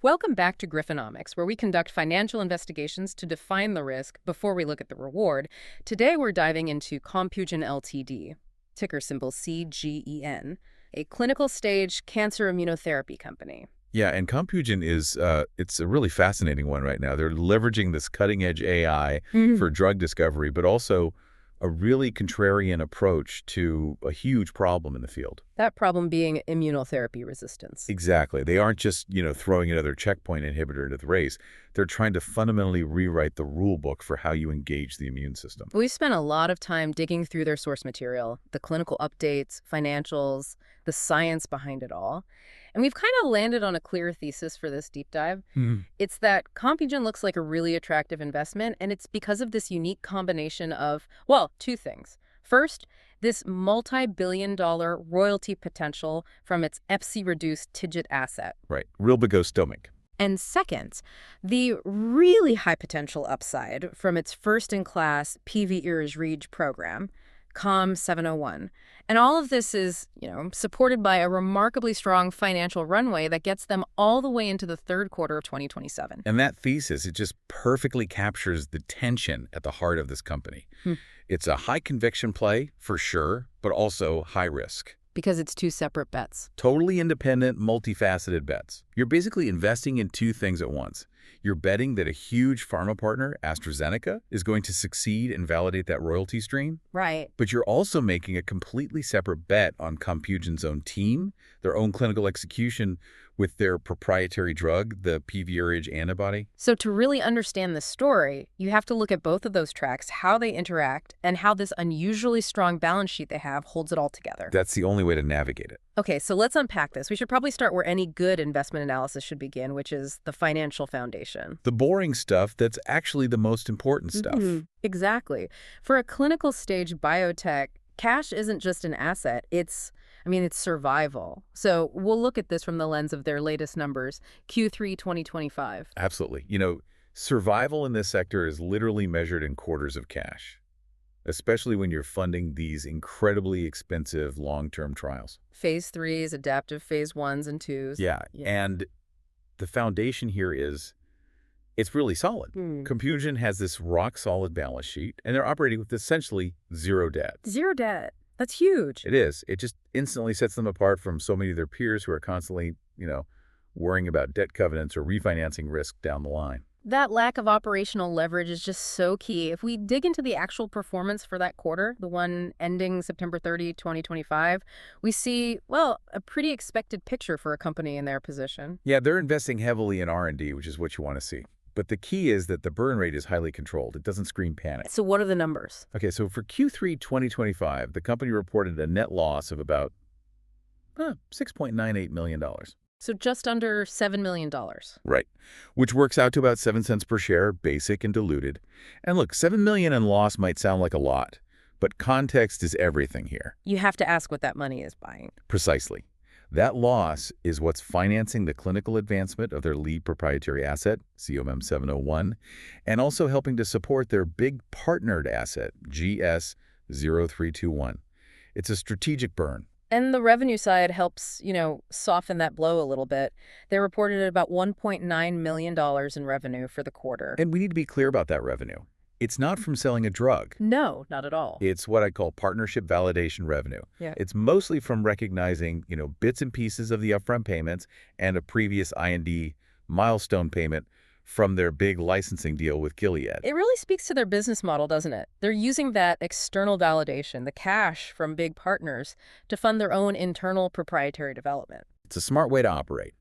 Welcome back to Griffonomics, where we conduct financial investigations to define the risk before we look at the reward. Today, we're diving into Compugen Ltd, ticker symbol CGEN, a clinical stage cancer immunotherapy company. Yeah, and Compugen is, it's a really fascinating one right now. They're leveraging this cutting-edge AI for drug discovery, but also a really contrarian approach to a huge problem in the field. That problem being immunotherapy resistance. Exactly. They aren't just, throwing another checkpoint inhibitor into the race. They're trying to fundamentally rewrite the rule book for how you engage the immune system. We've spent a lot of time digging through their source material, the clinical updates, financials, the science behind it all. And we've kind of landed on a clear thesis for this deep dive. It's that Compugen looks like a really attractive investment, and it's because of this unique combination of, well, two things. First, this multi-billion-dollar royalty potential from its Fc-reduced TIGIT asset. Right. Rilbegostomig. And second, the really high potential upside from its first-in-class PVRIG program, COM701. And all of this is, supported by a remarkably strong financial runway that gets them all the way into the third quarter of 2027. And that thesis, it just perfectly captures the tension at the heart of this company. It's a high conviction play, for sure, but also high risk. Because it's two separate bets. Totally independent, multifaceted bets. You're basically investing in two things at once. You're betting that a huge pharma partner, AstraZeneca, is going to succeed and validate that royalty stream. Right. But you're also making a completely separate bet on Compugen's own team, their own clinical execution with their proprietary drug, the PVRIG antibody. So to really understand the story, you have to look at both of those tracks, how they interact, and how this unusually strong balance sheet they have holds it all together. That's the only way to navigate it. Okay, so let's unpack this. We should probably start where any good investment analysis should begin, which is the financial foundation. The boring stuff that's actually the most important stuff. Exactly. For a clinical stage biotech, cash isn't just an asset, it's survival. So we'll look at this from the lens of their latest numbers, Q3 2025. Absolutely. Survival in this sector is literally measured in quarters of cash, especially when you're funding these incredibly expensive long-term trials. Phase 3s, adaptive phase 1s and 2s. Yeah, and the foundation here is, it's really solid. Compugen has this rock-solid balance sheet, and they're operating with essentially zero debt. Zero debt. That's huge. It is. It just instantly sets them apart from so many of their peers who are constantly, worrying about debt covenants or refinancing risk down the line. That lack of operational leverage is just so key. If we dig into the actual performance for that quarter, the one ending September 30, 2025, we see, well, a pretty expected picture for a company in their position. Yeah, they're investing heavily in R&D, which is what you want to see. But the key is that the burn rate is highly controlled. It doesn't scream panic. So what are the numbers? Okay, so for Q3 2025, the company reported a net loss of about $6.98 million. So just under $7 million. Right, which works out to about 7 cents per share, basic and diluted. And look, $7 million in loss might sound like a lot, but context is everything here. You have to ask what that money is buying. Precisely. That loss is what's financing the clinical advancement of their lead proprietary asset, COM701, and also helping to support their big partnered asset, GS0321. It's a strategic burn. And the revenue side helps, soften that blow a little bit. They reported about $1.9 million in revenue for the quarter. And we need to be clear about that revenue. It's not from selling a drug. No, not at all. It's what I call partnership validation revenue. Yeah. It's mostly from recognizing, bits and pieces of the upfront payments and a previous IND milestone payment from their big licensing deal with Gilead. It really speaks to their business model, doesn't it? They're using that external validation, the cash from big partners, to fund their own internal proprietary development. It's a smart way to operate.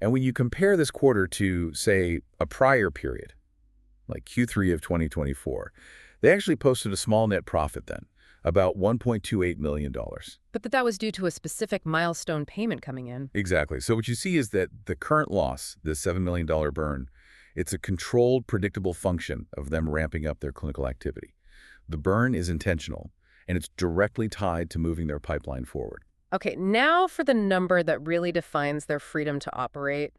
And when you compare this quarter to, say, a prior period, like Q3 of 2024, they actually posted a small net profit then, about $1.28 million. But that was due to a specific milestone payment coming in. Exactly. So what you see is that the current loss, this $7 million burn, it's a controlled, predictable function of them ramping up their clinical activity. The burn is intentional, and it's directly tied to moving their pipeline forward. Okay, now for the number that really defines their freedom to operate,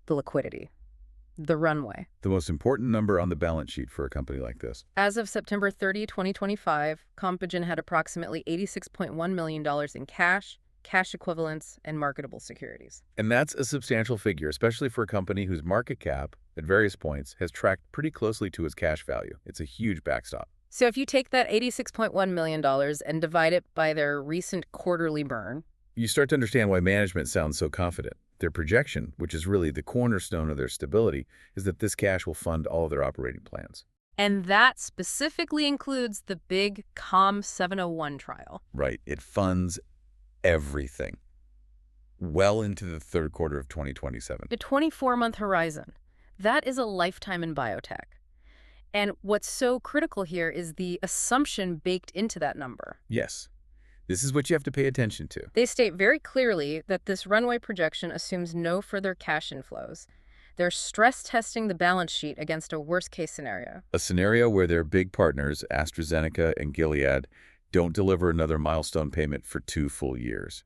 the liquidity. The runway. The most important number on the balance sheet for a company like this. As of September 30, 2025, Compugen had approximately $86.1 million in cash, cash equivalents, and marketable securities. And that's a substantial figure, especially for a company whose market cap, at various points, has tracked pretty closely to its cash value. It's a huge backstop. So if you take that $86.1 million and divide it by their recent quarterly burn, You start to understand why management sounds so confident. Their projection, which is really the cornerstone of their stability, is that this cash will fund all of their operating plans. and that specifically includes the big COM701 trial. Right. It funds everything well into the third quarter of 2027. The 24-month horizon. That is a lifetime in biotech. And what's so critical here is the assumption baked into that number. Yes. This is what you have to pay attention to. They state very clearly that this runway projection assumes no further cash inflows. They're stress testing the balance sheet against a worst-case scenario. A scenario where their big partners, AstraZeneca and Gilead, don't deliver another milestone payment for 2 full years,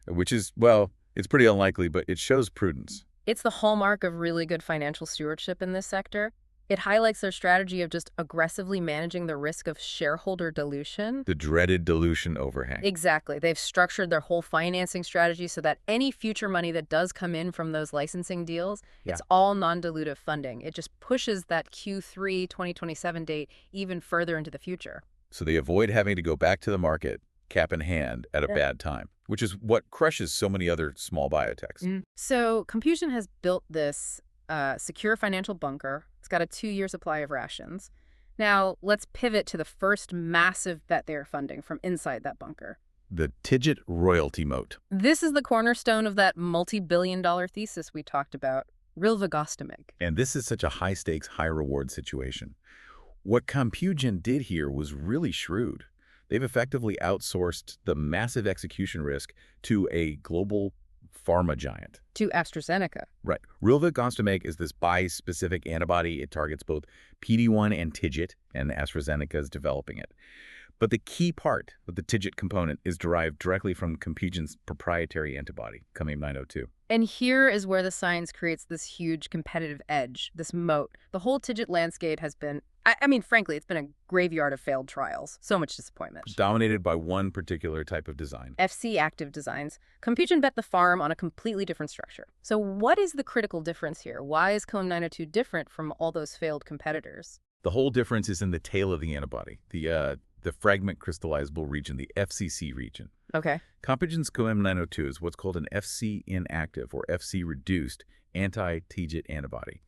which is, well, it's pretty unlikely, but it shows prudence. It's the hallmark of really good financial stewardship in this sector. It highlights their strategy of just aggressively managing the risk of shareholder dilution. The dreaded dilution overhang. Exactly. They've structured their whole financing strategy so that any future money that does come in from those licensing deals, it's all non-dilutive funding. It just pushes that Q3 2027 date even further into the future. So they avoid having to go back to the market, cap in hand, at a bad time, which is what crushes so many other small biotechs. So Compugen has built this secure financial bunker. It's got a 2-year supply of rations. Now, let's pivot to the first massive bet they are funding from inside that bunker. The TIGIT royalty moat. This is the cornerstone of that multi-billion-dollar thesis we talked about, rilvegostomig. And this is such a high-stakes, high-reward situation. What Compugen did here was really shrewd. They've effectively outsourced the massive execution risk to a global pharma giant. To AstraZeneca. Right. Rilvegostomig is this bispecific antibody. It targets both PD-1 and TIGIT, and AstraZeneca is developing it. But the key part of the TIGIT component is derived directly from Compugen's proprietary antibody, COM701. And here is where the science creates this huge competitive edge, this moat. The whole TIGIT landscape has been, I mean, frankly, it's been a graveyard of failed trials. So much disappointment. Dominated by one particular type of design. FC-active designs. Compugen bet the farm on a completely different structure. So what is the critical difference here? Why is COM902 different from all those failed competitors? The whole difference is in the tail of the antibody, the fragment crystallizable region, the FCC region. Okay. Compugen's COM902 is what's called an FC inactive or FC reduced anti-TIGIT antibody.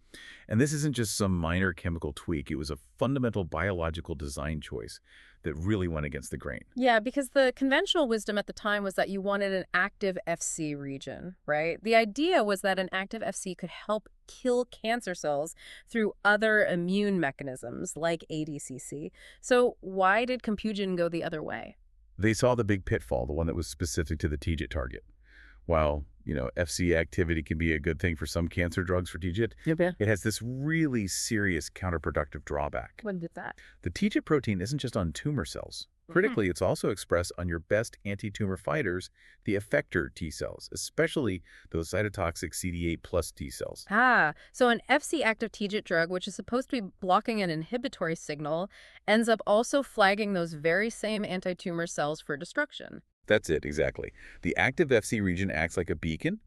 And this isn't just some minor chemical tweak. It was a fundamental biological design choice that really went against the grain. Yeah, because the conventional wisdom at the time was that you wanted an active FC region, right? The idea was that an active FC could help kill cancer cells through other immune mechanisms like ADCC. So why did Compugen go the other way? They saw the big pitfall, the one that was specific to the TIGIT target. While, FC activity can be a good thing for some cancer drugs for TIGIT, it has this really serious counterproductive drawback. What did that? The TIGIT protein isn't just on tumor cells. Critically, it's also expressed on your best anti-tumor fighters, the effector T cells, especially those cytotoxic CD8 plus T cells. So an FC-active TIGIT drug, which is supposed to be blocking an inhibitory signal, ends up also flagging those very same anti-tumor cells for destruction. That's it, exactly. The active FC region acts like a beacon,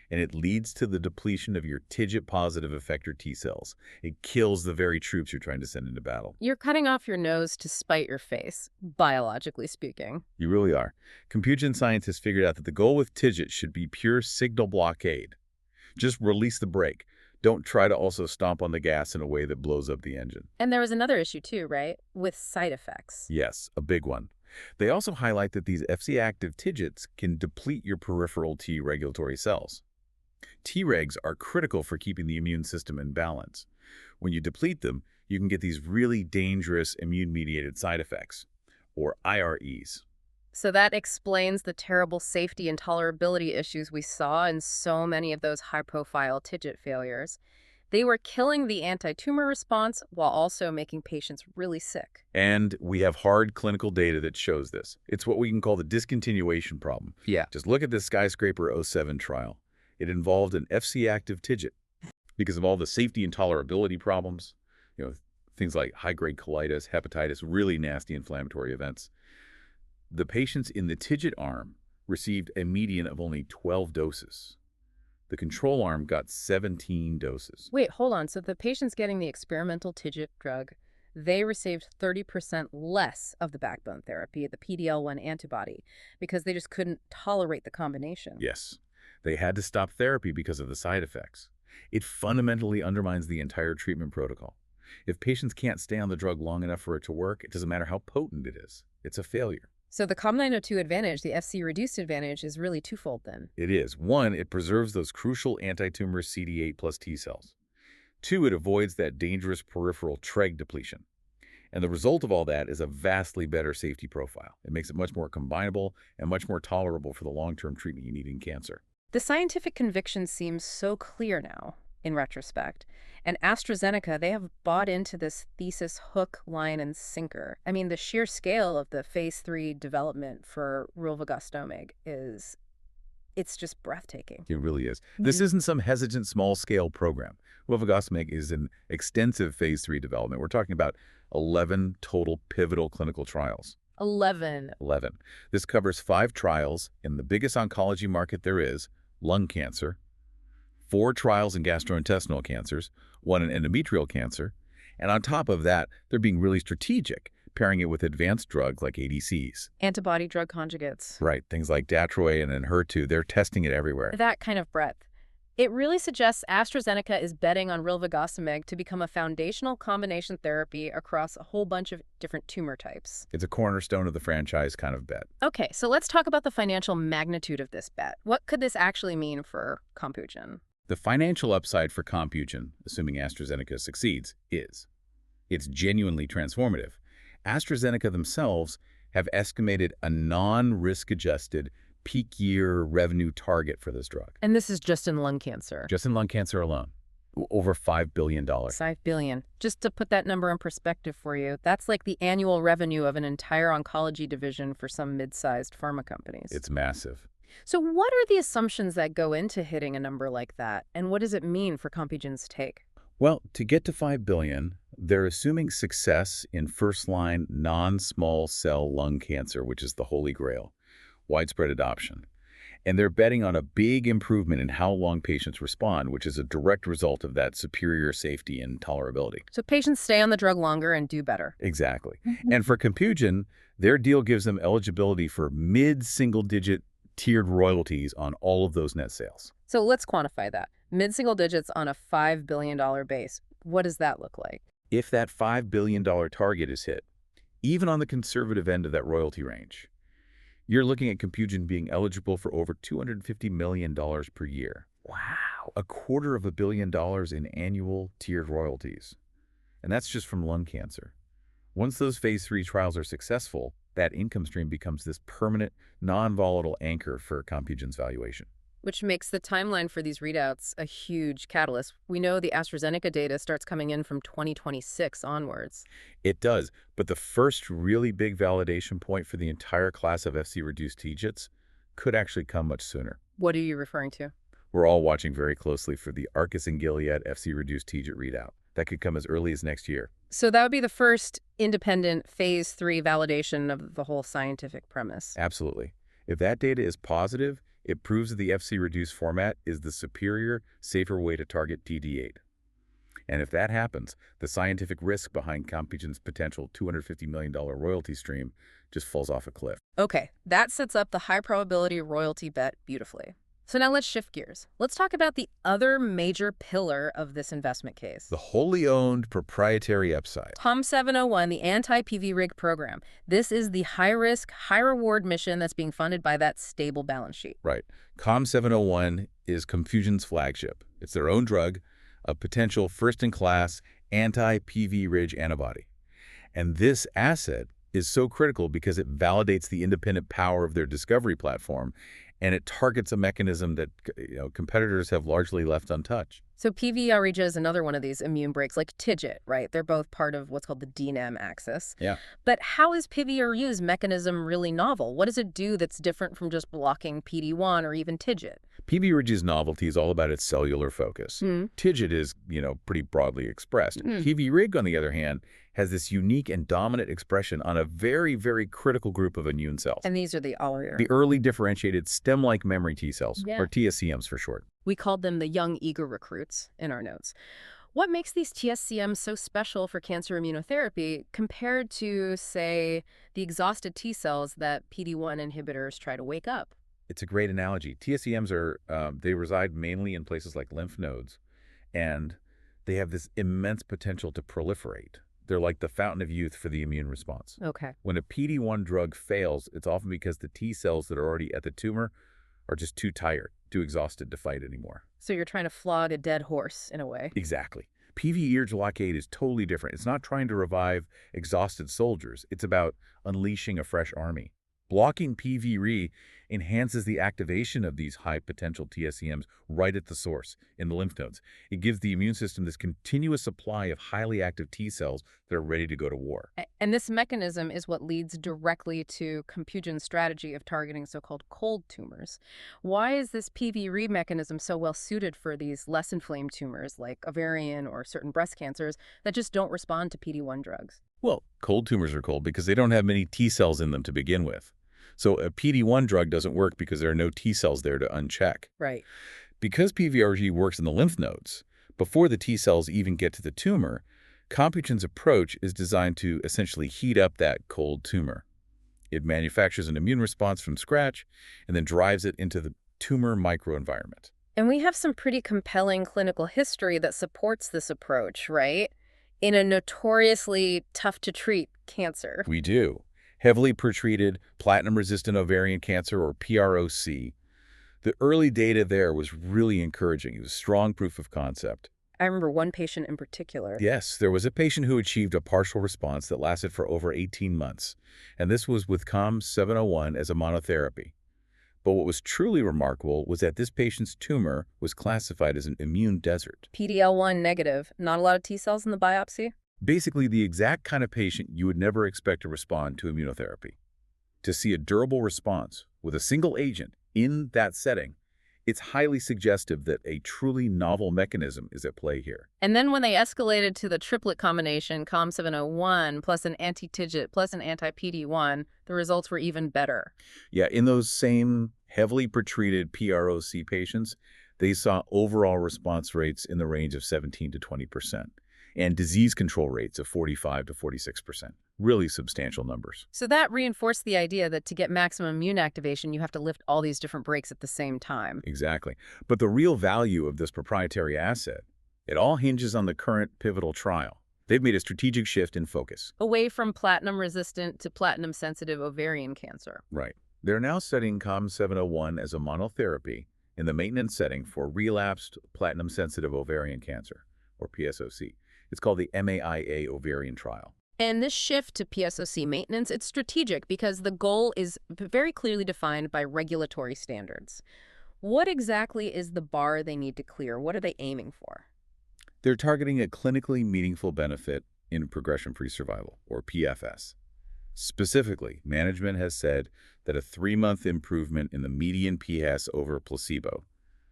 and it leads to the depletion of your TIGIT-positive effector T cells. It kills the very troops you're trying to send into battle. You're cutting off your nose to spite your face, biologically speaking. You really are. Compugen scientists figured out that the goal with TIGIT should be pure signal blockade. Just release the brake. Don't try to also stomp on the gas in a way that blows up the engine. And there was another issue too, right? With side effects. Yes, a big one. They also highlight that these FC-active TIGITs can deplete your peripheral T regulatory cells. Tregs are critical for keeping the immune system in balance. When you deplete them, you can get these really dangerous immune-mediated side effects, or IREs. So that explains the terrible safety and tolerability issues we saw in so many of those high-profile TIGIT failures. They were killing the anti-tumor response while also making patients really sick. And we have hard clinical data that shows this. It's what we can call the discontinuation problem. Yeah. Just look at the Skyscraper 07 trial. It involved an FC-active TIGIT because of all the safety and tolerability problems, things like high-grade colitis, hepatitis, really nasty inflammatory events. The patients in the TIGIT arm received a median of only 12 doses. The control arm got 17 doses. Wait, hold on. So the patients getting the experimental TIGIT drug, they received 30% less of the backbone therapy, the PD-L1 antibody, because they just couldn't tolerate the combination. Yes, they had to stop therapy because of the side effects. It fundamentally undermines the entire treatment protocol. If patients can't stay on the drug long enough for it to work, it doesn't matter how potent it is. It's a failure. So the COM902 advantage, the FC-reduced advantage, is really twofold then. It is. One, it preserves those crucial anti-tumor CD8 plus T cells. Two, it avoids that dangerous peripheral TREG depletion. And the result of all that is a vastly better safety profile. It makes it much more combinable and much more tolerable for the long-term treatment you need in cancer. The scientific conviction seems so clear now, in retrospect. And AstraZeneca, they have bought into this thesis hook, line, and sinker. I mean, the sheer scale of the phase 3 development for rilvegostomig it's just breathtaking. It really is. This isn't some hesitant small-scale program. Rilvegostomig is an extensive phase 3 development. We're talking about 11 total pivotal clinical trials. 11. This covers 5 trials in the biggest oncology market there is, lung cancer, 4 trials in gastrointestinal cancers, 1 in endometrial cancer, and on top of that, they're being really strategic, pairing it with advanced drugs like ADCs. Antibody drug conjugates. Right, things like Datroway and Enhertu, they're testing it everywhere. That kind of breadth. It really suggests AstraZeneca is betting on rilvegostomig to become a foundational combination therapy across a whole bunch of different tumor types. It's a cornerstone of the franchise kind of bet. Okay, so let's talk about the financial magnitude of this bet. What could this actually mean for Compugen? The financial upside for Compugen, assuming AstraZeneca succeeds, it's genuinely transformative. AstraZeneca themselves have estimated a non-risk adjusted peak year revenue target for this drug. And this is just in lung cancer. Just in lung cancer alone, over $5 billion. $5 billion. Just to put that number in perspective for you, that's like the annual revenue of an entire oncology division for some mid-sized pharma companies. It's massive. So what are the assumptions that go into hitting a number like that? And what does it mean for Compugen's take? Well, to get to $5 billion, they're assuming success in first-line non-small cell lung cancer, which is the holy grail, widespread adoption. And they're betting on a big improvement in how long patients respond, which is a direct result of that superior safety and tolerability. So patients stay on the drug longer and do better. Exactly. And for Compugen, their deal gives them eligibility for mid-single-digit tiered royalties on all of those net sales. So let's quantify that. Mid-single digits on a $5 billion base. What does that look like? If that $5 billion target is hit, even on the conservative end of that royalty range, you're looking at Compugen being eligible for over $250 million per year. Wow. $250 million in annual tiered royalties. And that's just from lung cancer. Once those phase 3 trials are successful, that income stream becomes this permanent, non-volatile anchor for Compugen's valuation. Which makes the timeline for these readouts a huge catalyst. We know the AstraZeneca data starts coming in from 2026 onwards. It does, but the first really big validation point for the entire class of FC-reduced TIGITs could actually come much sooner. What are you referring to? We're all watching very closely for the Arcus and Gilead FC-reduced TIGIT readout. That could come as early as next year. So that would be the first independent phase 3 validation of the whole scientific premise. Absolutely. If that data is positive, it proves that the FC-reduced format is the superior, safer way to target DD8. And if that happens, the scientific risk behind Compugen's potential $250 million royalty stream just falls off a cliff. Okay, that sets up the high probability royalty bet beautifully. So now let's shift gears. Let's talk about the other major pillar of this investment case. The wholly owned proprietary upside. COM701, the anti-PVRIG program. This is the high-risk, high-reward mission that's being funded by that stable balance sheet. Right. COM701 is Compugen's flagship. It's their own drug, a potential first-in-class anti-PVRIG antibody. And this asset is so critical because it validates the independent power of their discovery platform, and it targets a mechanism that competitors have largely left untouched. So PVRIG is another one of these immune breaks, like TIGIT, right? They're both part of what's called the DNAM axis. Yeah. But how is PVRIG's mechanism really novel? What does it do that's different from just blocking PD-1 or even TIGIT? PVRIG's novelty is all about its cellular focus. TIGIT is, pretty broadly expressed. PVRIG, on the other hand, has this unique and dominant expression on a very, very critical group of immune cells. And these are the The early differentiated stem-like memory T cells, or TSCMs for short. We called them the young eager recruits in our notes. What makes these TSCMs so special for cancer immunotherapy compared to, say, the exhausted T cells that PD-1 inhibitors try to wake up? It's a great analogy. TSCMs they reside mainly in places like lymph nodes, and they have this immense potential to proliferate. They're like the fountain of youth for the immune response. Okay. When a PD-1 drug fails, it's often because the T cells that are already at the tumor are just too tired, too exhausted to fight anymore. So you're trying to flog a dead horse, in a way. Exactly. PVRIG blockade is totally different. It's not trying to revive exhausted soldiers. It's about unleashing a fresh army. Blocking PVRIG enhances the activation of these high-potential TSCMs right at the source, in the lymph nodes. It gives the immune system this continuous supply of highly active T cells that are ready to go to war. And this mechanism is what leads directly to Compugen's strategy of targeting so-called cold tumors. Why is this PVRIG mechanism so well suited for these less inflamed tumors like ovarian or certain breast cancers that just don't respond to PD-1 drugs? Well, cold tumors are cold because they don't have many T cells in them to begin with. So a PD-1 drug doesn't work because there are no T cells there to uncheck. Right. Because PVRIG works in the lymph nodes, before the T cells even get to the tumor, Compugen's approach is designed to essentially heat up that cold tumor. It manufactures an immune response from scratch and then drives it into the tumor microenvironment. And we have some pretty compelling clinical history that supports this approach, right? In a notoriously tough-to-treat cancer. We do. Heavily pretreated platinum-resistant ovarian cancer, or PROC. The early data there was really encouraging. It was strong proof of concept. I remember one patient in particular. Yes, there was a patient who achieved a partial response that lasted for over 18 months, and this was with COM701 as a monotherapy. But what was truly remarkable was that this patient's tumor was classified as an immune desert. PD-L1 negative, not a lot of T cells in the biopsy? Basically, the exact kind of patient you would never expect to respond to immunotherapy. To see a durable response with a single agent in that setting, it's highly suggestive that a truly novel mechanism is at play here. And then when they escalated to the triplet combination, COM701 plus an anti-TIGIT plus an anti-PD-1, the results were even better. Yeah, in those same heavily pretreated PROC patients, they saw overall response rates in the range of 17 to 20%. And disease control rates of 45 to 46%. Really substantial numbers. So that reinforced the idea that to get maximum immune activation, you have to lift all these different brakes at the same time. Exactly. But the real value of this proprietary asset, it all hinges on the current pivotal trial. They've made a strategic shift in focus. Away from platinum-resistant to platinum-sensitive ovarian cancer. Right. They're now studying COM701 as a monotherapy in the maintenance setting for relapsed platinum-sensitive ovarian cancer, or PSOC. It's called the MAIA ovarian trial. And this shift to PSOC maintenance, it's strategic because the goal is very clearly defined by regulatory standards. What exactly is the bar they need to clear? What are they aiming for? They're targeting a clinically meaningful benefit in progression-free survival, or PFS. Specifically, management has said that a 3-month improvement in the median PS over placebo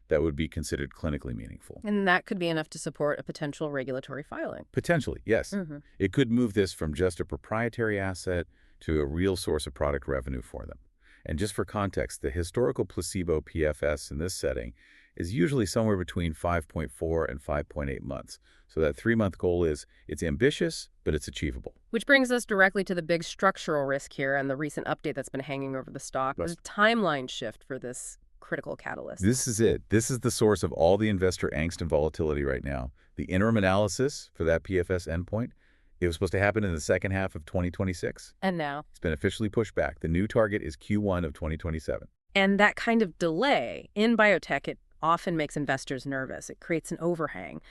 that would be considered clinically meaningful. And that could be enough to support a potential regulatory filing. Potentially, yes. It could move this from just a proprietary asset to a real source of product revenue for them. And just for context, the historical placebo PFS in this setting is usually somewhere between 5.4 and 5.8 months. So that 3-month goal it's ambitious, but it's achievable. Which brings us directly to the big structural risk here and the recent update that's been hanging over the stock. There's a timeline shift for this critical catalyst. This is it. This is the source of all the investor angst and volatility right now. The interim analysis for that PFS endpoint, it was supposed to happen in the second half of 2026. And now? It's been officially pushed back. The new target is Q1 of 2027. And that kind of delay in biotech, it often makes investors nervous. It creates an overhang.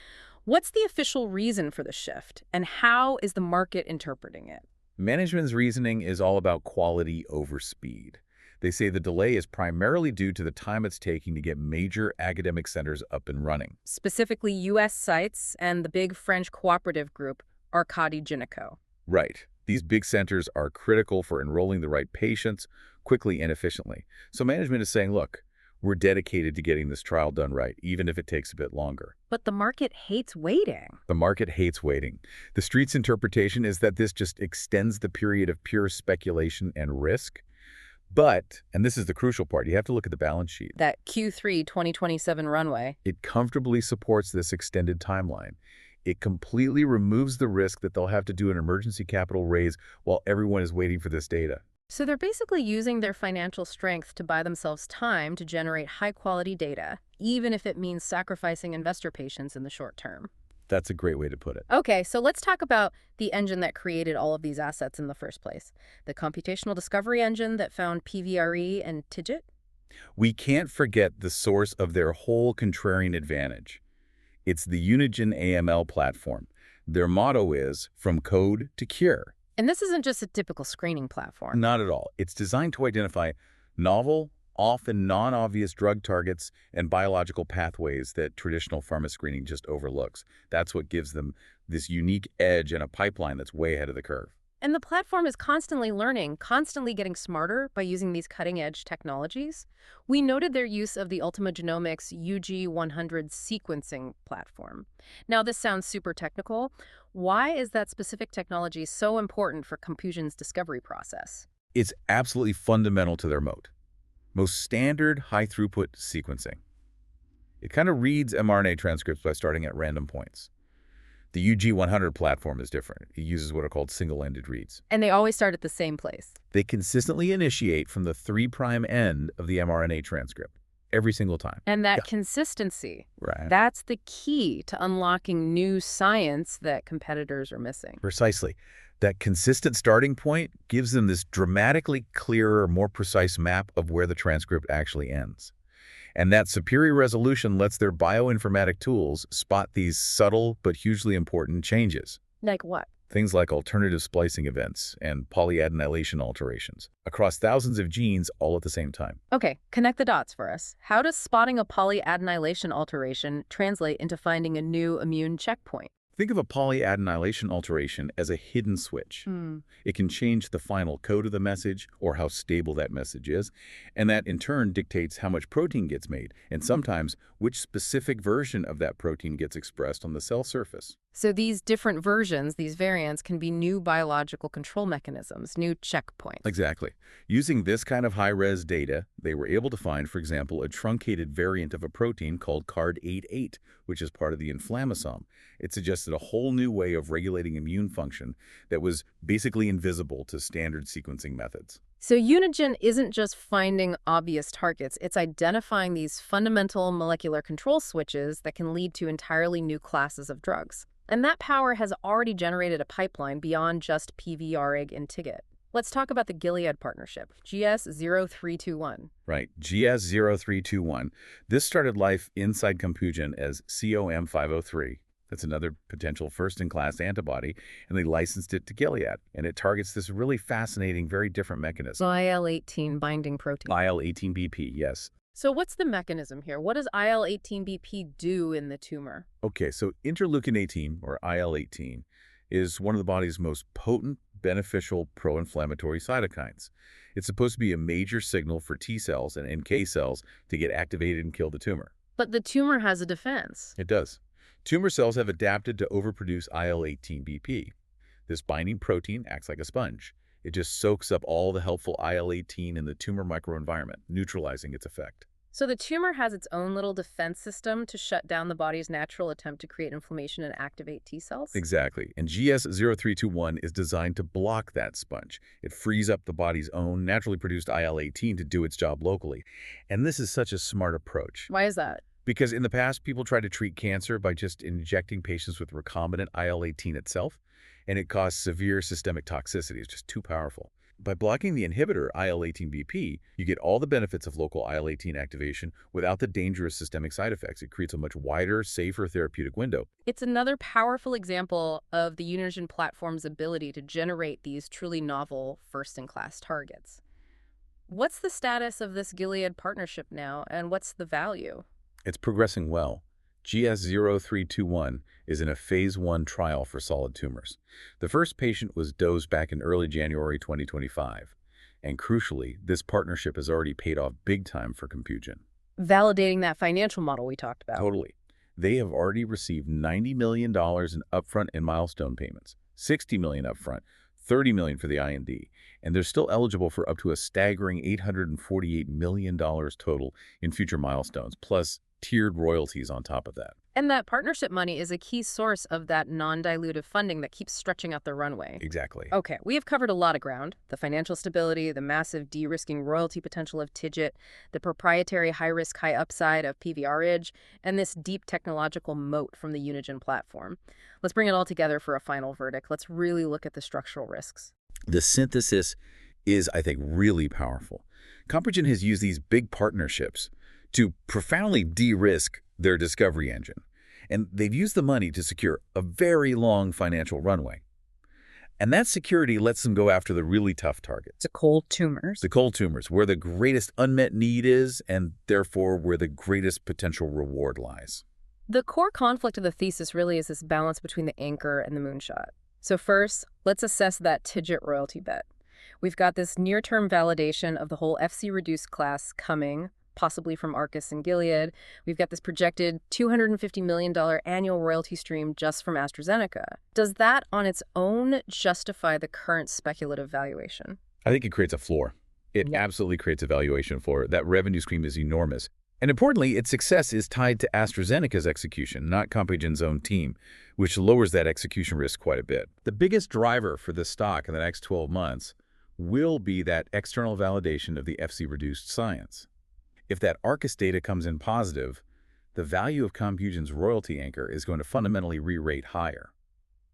What's the official reason for the shift, and how is the market interpreting it? Management's reasoning is all about quality over speed. They say the delay is primarily due to the time it's taking to get major academic centers up and running. Specifically U.S. sites and the big French cooperative group, Gyneco. Right. These big centers are critical for enrolling the right patients quickly and efficiently. So management is saying, look, We're dedicated to getting this trial done right, even if it takes a bit longer. But the market hates waiting. The market hates waiting. The street's interpretation is that this just extends the period of pure speculation and risk. But, and this is the crucial part, you have to look at the balance sheet. That Q3 2027 runway. It comfortably supports this extended timeline. It completely removes the risk that they'll have to do an emergency capital raise while everyone is waiting for this data. So they're basically using their financial strength to buy themselves time to generate high-quality data, even if it means sacrificing investor patience in the short term. That's a great way to put it. Okay, so let's talk about the engine that created all of these assets in the first place. The computational discovery engine that found PVRE and TIGIT? We can't forget the source of their whole contrarian advantage. It's the Unigen AML platform. Their motto is, from code to cure. And this isn't just a typical screening platform. Not at all. It's designed to identify novel, often non-obvious drug targets and biological pathways that traditional pharma screening just overlooks. That's what gives them this unique edge and a pipeline that's way ahead of the curve. And the platform is constantly learning, constantly getting smarter by using these cutting-edge technologies. We noted their use of the Ultima Genomics UG100 sequencing platform. Now, this sounds super technical. Why is that specific technology so important for Compugen's discovery process? It's absolutely fundamental to their moat. Most standard high-throughput sequencing. It kind of reads mRNA transcripts by starting at random points. The UG100 platform is different. It uses what are called single-ended reads. And they always start at the same place. They consistently initiate from the 3' end of the mRNA transcript every single time. And that consistency, Right. that's the key to unlocking new science that competitors are missing. Precisely. That consistent starting point gives them this dramatically clearer, more precise map of where the transcript actually ends. And that superior resolution lets their bioinformatic tools spot these subtle but hugely important changes. Like what? Things like alternative splicing events and polyadenylation alterations across thousands of genes all at the same time. Okay, connect the dots for us. How does spotting a polyadenylation alteration translate into finding a new immune checkpoint? Think of a polyadenylation alteration as a hidden switch. It can change the final code of the message or how stable that message is, and that in turn dictates how much protein gets made, and sometimes which specific version of that protein gets expressed on the cell surface. So these different versions, these variants, can be new biological control mechanisms, new checkpoints. Exactly. Using this kind of high-res data, they were able to find, for example, a truncated variant of a protein called CARD88, which is part of the inflammasome. It suggested a whole new way of regulating immune function that was basically invisible to standard sequencing methods. So Unigen isn't just finding obvious targets, it's identifying these fundamental molecular control switches that can lead to entirely new classes of drugs. And that power has already generated a pipeline beyond just PVRIG and TIGIT. Let's talk about the Gilead partnership, GS0321. Right, GS0321. This started life inside Compugen as COM503. That's another potential first-in-class antibody, and they licensed it to Gilead. And it targets this really fascinating, very different mechanism. IL-18 binding protein. IL-18BP, yes. So what's the mechanism here? What does IL-18BP do in the tumor? Okay, so interleukin-18, or IL-18, is one of the body's most potent, beneficial pro-inflammatory cytokines. It's supposed to be a major signal for T cells and NK cells to get activated and kill the tumor. But the tumor has a defense. It does. Tumor cells have adapted to overproduce IL-18BP. This binding protein acts like a sponge. It just soaks up all the helpful IL-18 in the tumor microenvironment, neutralizing its effect. So the tumor has its own little defense system to shut down the body's natural attempt to create inflammation and activate T cells? Exactly. And GS0321 is designed to block that sponge. It frees up the body's own naturally produced IL-18 to do its job locally. And this is such a smart approach. Why is that? Because in the past, people tried to treat cancer by just injecting patients with recombinant IL-18 itself, and it caused severe systemic toxicity. It's just too powerful. By blocking the inhibitor IL-18BP, you get all the benefits of local IL-18 activation without the dangerous systemic side effects. It creates a much wider, safer therapeutic window. It's another powerful example of the Unigen platform's ability to generate these truly novel, first-in-class targets. What's the status of this Gilead partnership now, and what's the value? It's progressing well. GS0321 is in a phase 1 trial for solid tumors. The first patient was dosed back in early January 2025. And crucially, this partnership has already paid off big time for Compugen. validating that financial model we talked about. Totally. They have already received $90 million in upfront and milestone payments, $60 million upfront, $30 million for the IND, and they're still eligible for up to a staggering $848 million total in future milestones, plus tiered royalties on top of that. And that partnership money is a key source of that non-dilutive funding that keeps stretching out the runway. Exactly. Okay, we have covered a lot of ground. The financial stability, the massive de-risking royalty potential of TIGIT, the proprietary high-risk, high-upside of PVRIG, and this deep technological moat from the Unigen platform. Let's bring it all together for a final verdict. Let's really look at the structural risks. The synthesis is, I think, really powerful. Compugen has used these big partnerships to profoundly de-risk their discovery engine, and they've used the money to secure a very long financial runway. And that security lets them go after the really tough targets. The cold tumors. The cold tumors, where the greatest unmet need is, and therefore where the greatest potential reward lies. The core conflict of the thesis really is this balance between the anchor and the moonshot. So first, let's assess that TIGIT royalty bet. We've got this near-term validation of the whole FC-reduced class coming, possibly from Arcus and Gilead. We've got this projected $250 million annual royalty stream just from AstraZeneca. Does that on its own justify the current speculative valuation? I think it creates a floor. It absolutely creates a valuation floor. That revenue stream is enormous. And importantly, its success is tied to AstraZeneca's execution, not Compugen's own team, which lowers that execution risk quite a bit. The biggest driver for the stock in the next 12 months will be that external validation of the FC-reduced science. If that Arcus data comes in positive, the value of Compugen's royalty anchor is going to fundamentally re-rate higher.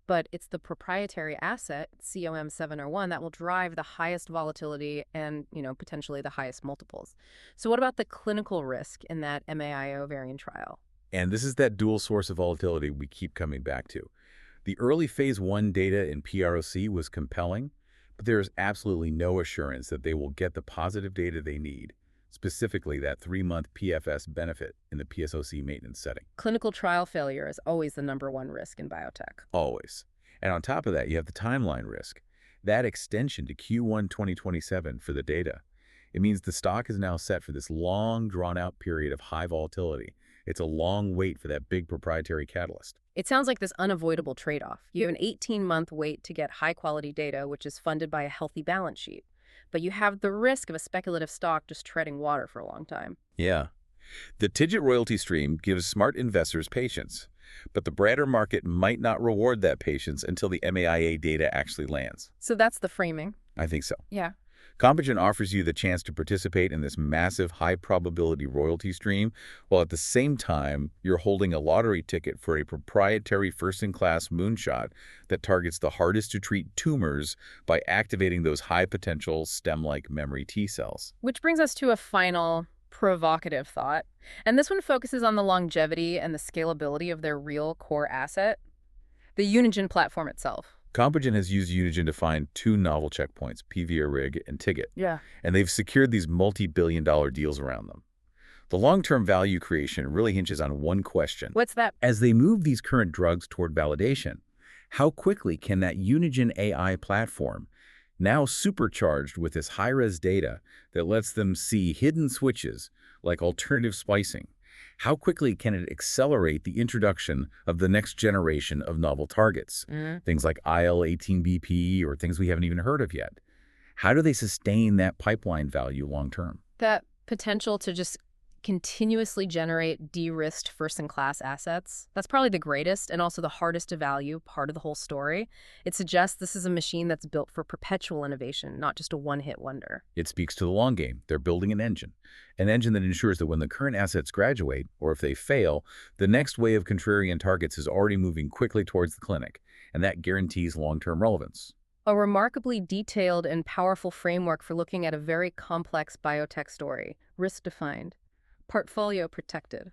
But it's the proprietary asset, COM701, that will drive the highest volatility and, potentially the highest multiples. So what about the clinical risk in that MAI ovarian trial? And this is that dual source of volatility we keep coming back to. The early phase 1 data in PROC was compelling, but there is absolutely no assurance that they will get the positive data they need, specifically that 3-month PFS benefit in the PSOC maintenance setting. Clinical trial failure is always the #1 risk in biotech. Always. And on top of that, you have the timeline risk. That extension to Q1 2027 for the data. It means the stock is now set for this long, drawn-out period of high volatility. It's a long wait for that big proprietary catalyst. It sounds like this unavoidable trade-off. You have an 18-month wait to get high-quality data, which is funded by a healthy balance sheet. But you have the risk of a speculative stock just treading water for a long time. Yeah. The TIGIT royalty stream gives smart investors patience, but the broader market might not reward that patience until the MAIA data actually lands. So that's the framing. I think so. Yeah. Compugen offers you the chance to participate in this massive high-probability royalty stream, while at the same time, you're holding a lottery ticket for a proprietary first-in-class moonshot that targets the hardest-to-treat tumors by activating those high-potential stem-like memory T cells. Which brings us to a final provocative thought. And this one focuses on the longevity and the scalability of their real core asset, the Unigen platform itself. Compugen has used Unigen to find 2 novel checkpoints, PVRIG and TIGIT. Yeah. And they've secured these multi-billion-dollar deals around them. The long-term value creation really hinges on one question. What's that? As they move these current drugs toward validation, how quickly can that Unigen AI platform, now supercharged with this high-res data that lets them see hidden switches like alternative splicing, how quickly can it accelerate the introduction of the next generation of novel targets? Things like IL-18BP or things we haven't even heard of yet. How do they sustain that pipeline value long-term? That potential to just continuously generate de-risked first-in-class assets. That's probably the greatest and also the hardest to value part of the whole story. It suggests this is a machine that's built for perpetual innovation, not just a one-hit wonder. It speaks to the long game. They're building an engine that ensures that when the current assets graduate, or if they fail, the next wave of contrarian targets is already moving quickly towards the clinic, and that guarantees long-term relevance. A remarkably detailed and powerful framework for looking at a very complex biotech story, risk-defined, portfolio protected.